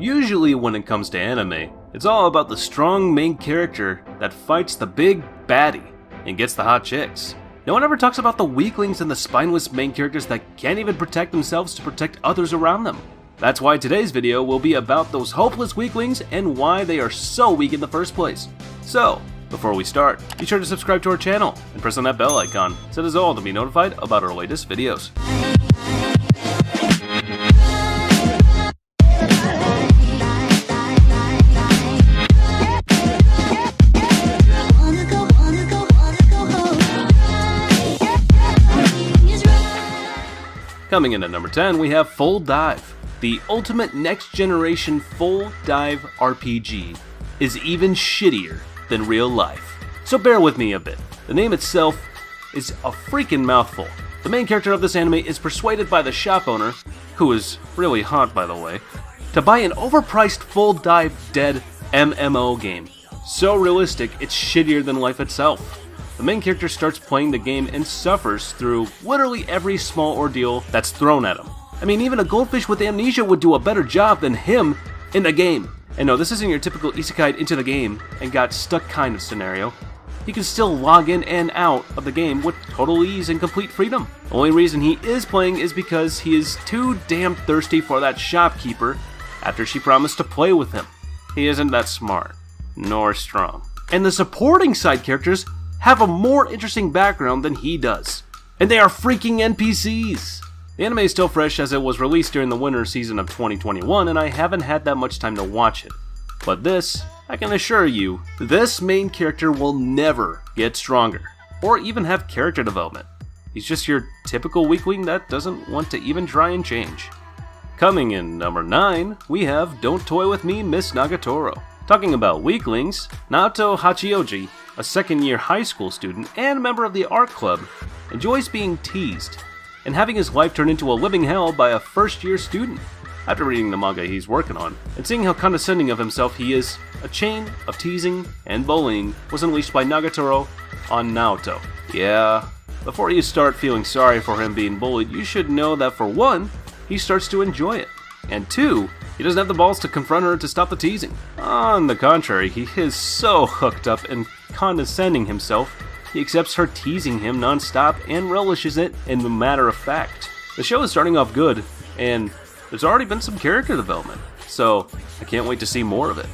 Usually when it comes to anime, it's all about the strong main character that fights the big baddie and gets the hot chicks. No one ever talks about the weaklings and the spineless main characters that can't even protect themselves to protect others around them. That's why today's video will be about those hopeless weaklings and why they are so weak in the first place. So, before we start, be sure to subscribe to our channel and press on that bell icon, set as all to be notified about our latest videos. Coming in at number 10, we have Full Dive. The ultimate next-generation full dive RPG is even shittier than real life. So bear with me a bit. The name itself is a freaking mouthful. The main character of this anime is persuaded by the shop owner, who is really hot by the way, to buy an overpriced full dive dead MMO game. So realistic, it's shittier than life itself. The main character starts playing the game and suffers through literally every small ordeal that's thrown at him. I mean, even a goldfish with amnesia would do a better job than him in the game. And no, this isn't your typical isekai into the game and got stuck kind of scenario. He can still log in and out of the game with total ease and complete freedom. The only reason he is playing is because he is too damn thirsty for that shopkeeper after she promised to play with him. He isn't that smart, nor strong. And the supporting side characters have a more interesting background than he does. And they are freaking NPCs! The anime is still fresh as it was released during the winter season of 2021 and I haven't had that much time to watch it. But this, I can assure you, this main character will never get stronger, or even have character development. He's just your typical weakling that doesn't want to even try and change. Coming in number 9, we have Don't Toy With Me, Miss Nagatoro. Talking about weaklings, Naoto Hachioji, a second-year high school student and member of the art club, enjoys being teased and having his life turn into a living hell by a first-year student. After reading the manga he's working on and seeing how condescending of himself he is, a chain of teasing and bullying was unleashed by Nagatoro on Naoto. Yeah, before you start feeling sorry for him being bullied, you should know that for one, he starts to enjoy it, and two, he doesn't have the balls to confront her to stop the teasing. On the contrary, he is so hooked up and condescending himself, he accepts her teasing him non-stop and relishes it in the matter of fact. The show is starting off good, and there's already been some character development, so I can't wait to see more of it.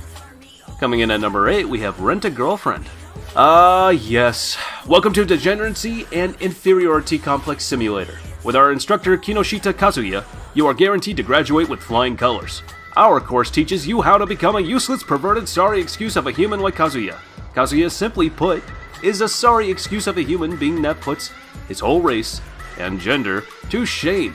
Coming in at number 8, we have Rent a Girlfriend. Yes. Welcome to Degeneracy and Inferiority Complex Simulator. With our instructor Kinoshita Kazuya, you are guaranteed to graduate with flying colors. Our course teaches you how to become a useless, perverted, sorry excuse of a human like Kazuya. Kazuya, simply put, is a sorry excuse of a human being that puts his whole race and gender to shame.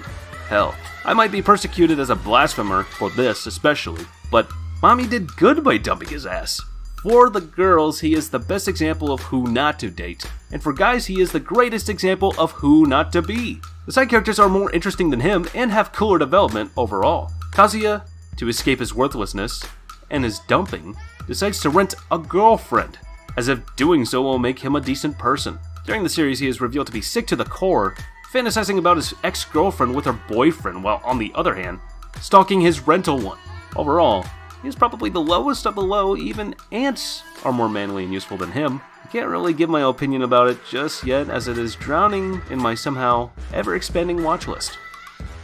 Hell, I might be persecuted as a blasphemer for this especially, but mommy did good by dumping his ass. For the girls, he is the best example of who not to date, and for guys, he is the greatest example of who not to be. The side characters are more interesting than him and have cooler development overall. Kazuya, to escape his worthlessness and his dumping, decides to rent a girlfriend, as if doing so will make him a decent person. During the series, he is revealed to be sick to the core, fantasizing about his ex-girlfriend with her boyfriend, while on the other hand, stalking his rental one. Overall, he is probably the lowest of the low. Even ants are more manly and useful than him. I can't really give my opinion about it just yet, as it is drowning in my somehow ever-expanding watch list.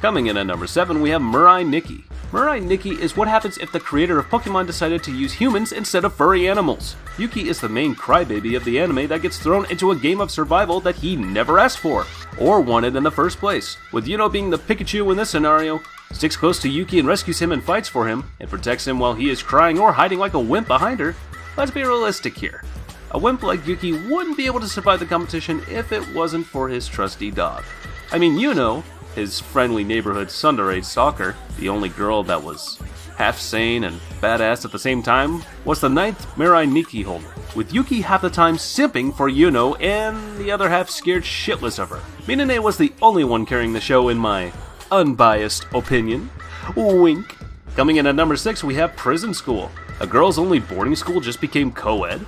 Coming in at number 7, we have Mirai Nikki. Mirai Nikki is what happens if the creator of Pokemon decided to use humans instead of furry animals. Yuki is the main crybaby of the anime that gets thrown into a game of survival that he never asked for, or wanted in the first place. With Yuno being the Pikachu in this scenario, sticks close to Yuki and rescues him and fights for him, and protects him while he is crying or hiding like a wimp behind her. Let's be realistic here. A wimp like Yuki wouldn't be able to survive the competition if it wasn't for his trusty dog. I mean, Yuno, his friendly neighborhood tsundere stalker, the only girl that was half sane and badass at the same time, was the 9th Mirai Nikki holder, with Yuki half the time simping for Yuno and the other half scared shitless of her. Minane was the only one carrying the show in my unbiased opinion. Wink. Coming in at number 6, we have Prison School. A girls' only boarding school just became co-ed?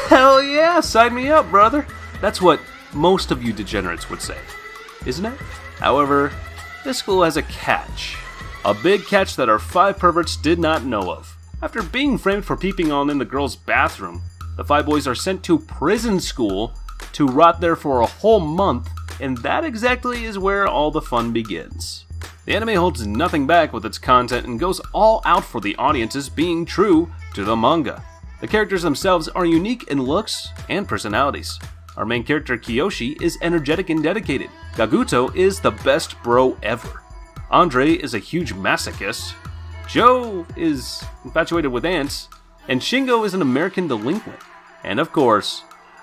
Hell yeah, sign me up, brother. That's what most of you degenerates would say, isn't it? However, this school has a catch. A big catch that our 5 perverts did not know of. After being framed for peeping on in the girls' bathroom, the 5 boys are sent to prison school to rot there for a whole month, and that exactly is where all the fun begins. The anime holds nothing back with its content and goes all out for the audiences, being true to the manga. The characters themselves are unique in looks and personalities. Our main character Kiyoshi is energetic and dedicated. Kaguto is the best bro ever. Andre is a huge masochist. Joe is infatuated with ants. And Shingo is an American delinquent. And of course,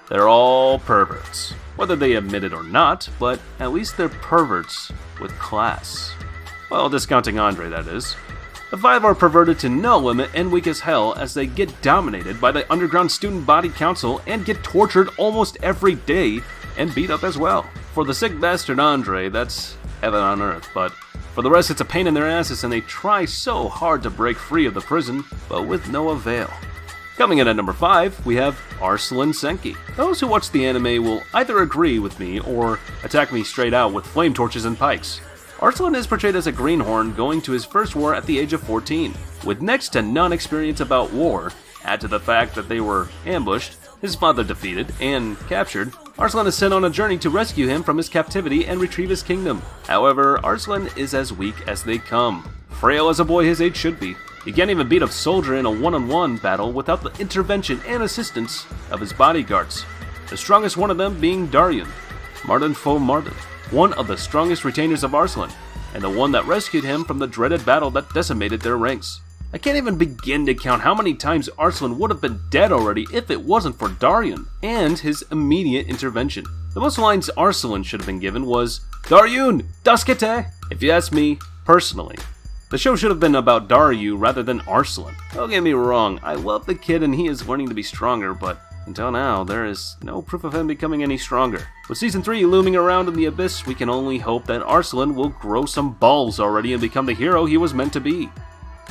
they're all perverts. Whether they admit it or not, but at least they're perverts with class. Well, discounting Andre, that is. The 5 are perverted to no limit and weak as hell as they get dominated by the underground student body council and get tortured almost every day and beat up as well. For the sick bastard Andre, that's heaven on earth, but for the rest it's a pain in their asses and they try so hard to break free of the prison, but with no avail. Coming in at number 5, we have Arslan Senki. Those who watch the anime will either agree with me or attack me straight out with flame torches and pikes. Arslan is portrayed as a greenhorn going to his first war at the age of 14. With next to none experience about war, add to the fact that they were ambushed, his father defeated, and captured, Arslan is sent on a journey to rescue him from his captivity and retrieve his kingdom. However, Arslan is as weak as they come. Frail as a boy his age should be. He can't even beat a soldier in a one-on-one battle without the intervention and assistance of his bodyguards. The strongest one of them being Daryun, Martin Fo Martin, one of the strongest retainers of Arslan, and the one that rescued him from the dreaded battle that decimated their ranks. I can't even begin to count how many times Arslan would have been dead already if it wasn't for Daryun and his immediate intervention. The most lines Arslan should have been given was, "Daryun, daskete!" If you ask me, personally, the show should have been about Daryu rather than Arslan. Don't get me wrong, I love the kid and he is learning to be stronger, but until now, there is no proof of him becoming any stronger. With Season 3 looming around in the abyss, we can only hope that Arslan will grow some balls already and become the hero he was meant to be.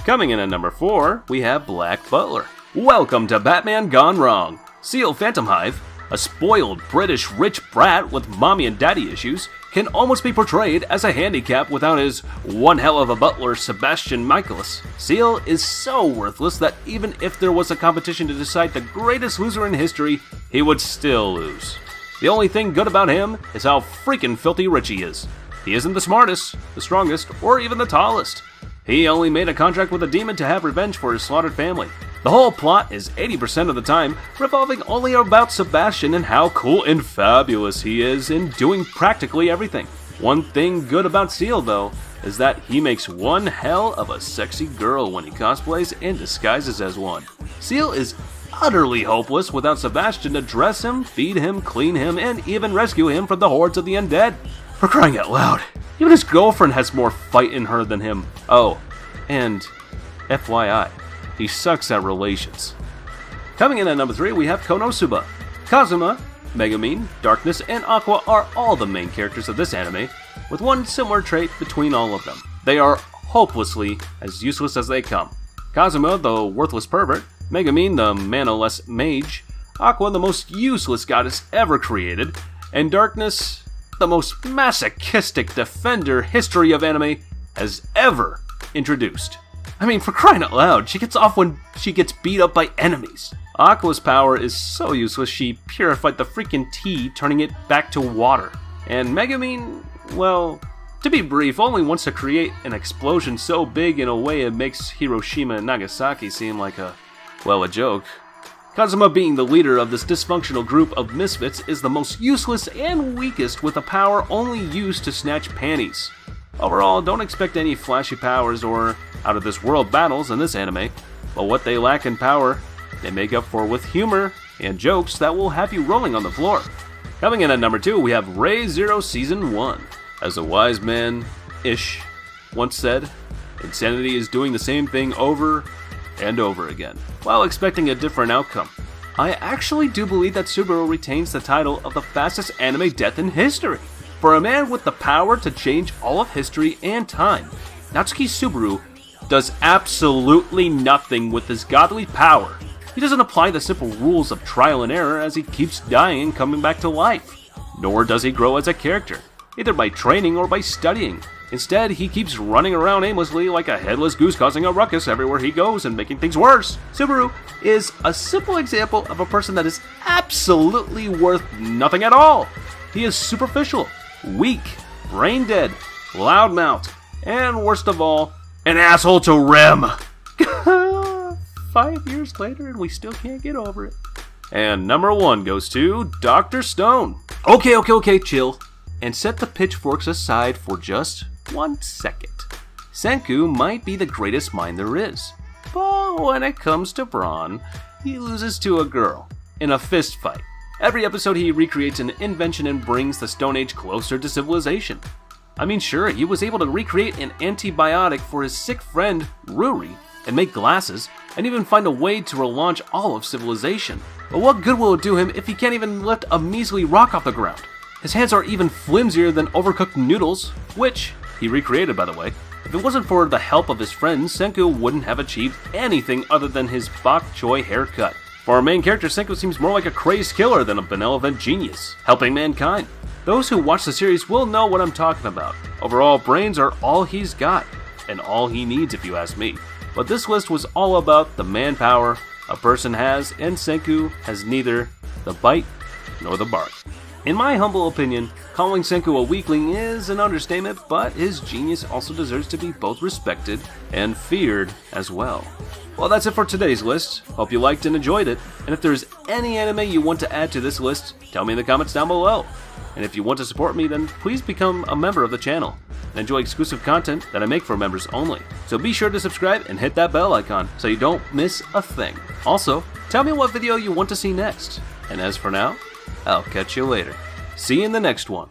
Coming in at number 4, we have Black Butler. Welcome to Batman Gone Wrong. Seal Phantom Hive, a spoiled British rich brat with mommy and daddy issues, can almost be portrayed as a handicap without his one hell of a butler, Sebastian Michaelis. Seal is so worthless that even if there was a competition to decide the greatest loser in history, he would still lose. The only thing good about him is how freaking filthy rich he is. He isn't the smartest, the strongest, or even the tallest. He only made a contract with a demon to have revenge for his slaughtered family. The whole plot is 80% of the time revolving only about Sebastian and how cool and fabulous he is in doing practically everything. One thing good about Seal, though, is that he makes one hell of a sexy girl when he cosplays and disguises as one. Seal is utterly hopeless without Sebastian to dress him, feed him, clean him, and even rescue him from the hordes of the undead. For crying out loud, even his girlfriend has more fight in her than him. Oh, and FYI, he sucks at relations. Coming in at number 3, we have Konosuba. Kazuma, Megumin, Darkness, and Aqua are all the main characters of this anime, with one similar trait between all of them. They are hopelessly as useless as they come. Kazuma, the worthless pervert, Megumin, the manoless mage, Aqua, the most useless goddess ever created, and Darkness, the most masochistic defender history of anime has ever introduced. I mean, for crying out loud, she gets off when she gets beat up by enemies. Aqua's power is so useless she purified the freaking tea, turning it back to water. And Megumin, well, to be brief, only wants to create an explosion so big in a way it makes Hiroshima and Nagasaki seem like a joke. Kazuma, being the leader of this dysfunctional group of misfits, is the most useless and weakest with a power only used to snatch panties. Overall, don't expect any flashy powers or out-of-this-world battles in this anime, but what they lack in power, they make up for with humor and jokes that will have you rolling on the floor. Coming in at number 2, we have Ray Zero Season 1. As a wise man-ish once said, insanity is doing the same thing over and over again, while expecting a different outcome. I actually do believe that Subaru retains the title of the fastest anime death in history. For a man with the power to change all of history and time, Natsuki Subaru does absolutely nothing with his godly power. He doesn't apply the simple rules of trial and error as he keeps dying and coming back to life. Nor does he grow as a character, either by training or by studying. Instead, he keeps running around aimlessly like a headless goose, causing a ruckus everywhere he goes and making things worse. Subaru is a simple example of a person that is absolutely worth nothing at all. He is superficial, weak, brain dead, loudmouthed, and worst of all, an asshole to Rem. 5 years later and we still can't get over it. And number 1 goes to Dr. Stone. Okay, chill. And set the pitchforks aside for just 1 second. Senku might be the greatest mind there is, but when it comes to brawn, he loses to a girl in a fist fight. Every episode he recreates an invention and brings the Stone Age closer to civilization. I mean, sure, he was able to recreate an antibiotic for his sick friend Ruri and make glasses, and even find a way to relaunch all of civilization. But what good will it do him if he can't even lift a measly rock off the ground? His hands are even flimsier than overcooked noodles, which he recreated, by the way. If it wasn't for the help of his friends, Senku wouldn't have achieved anything other than his bok choy haircut. For our main character, Senku seems more like a crazed killer than a benevolent genius, helping mankind. Those who watch the series will know what I'm talking about. Overall, brains are all he's got, and all he needs if you ask me. But this list was all about the manpower a person has, and Senku has neither the bite nor the bark. In my humble opinion, calling Senku a weakling is an understatement, but his genius also deserves to be both respected and feared as well. Well, that's it for today's list. Hope you liked and enjoyed it. And if there's any anime you want to add to this list, tell me in the comments down below. And if you want to support me, then please become a member of the channel and enjoy exclusive content that I make for members only. So be sure to subscribe and hit that bell icon so you don't miss a thing. Also, tell me what video you want to see next. And as for now, I'll catch you later. See you in the next one.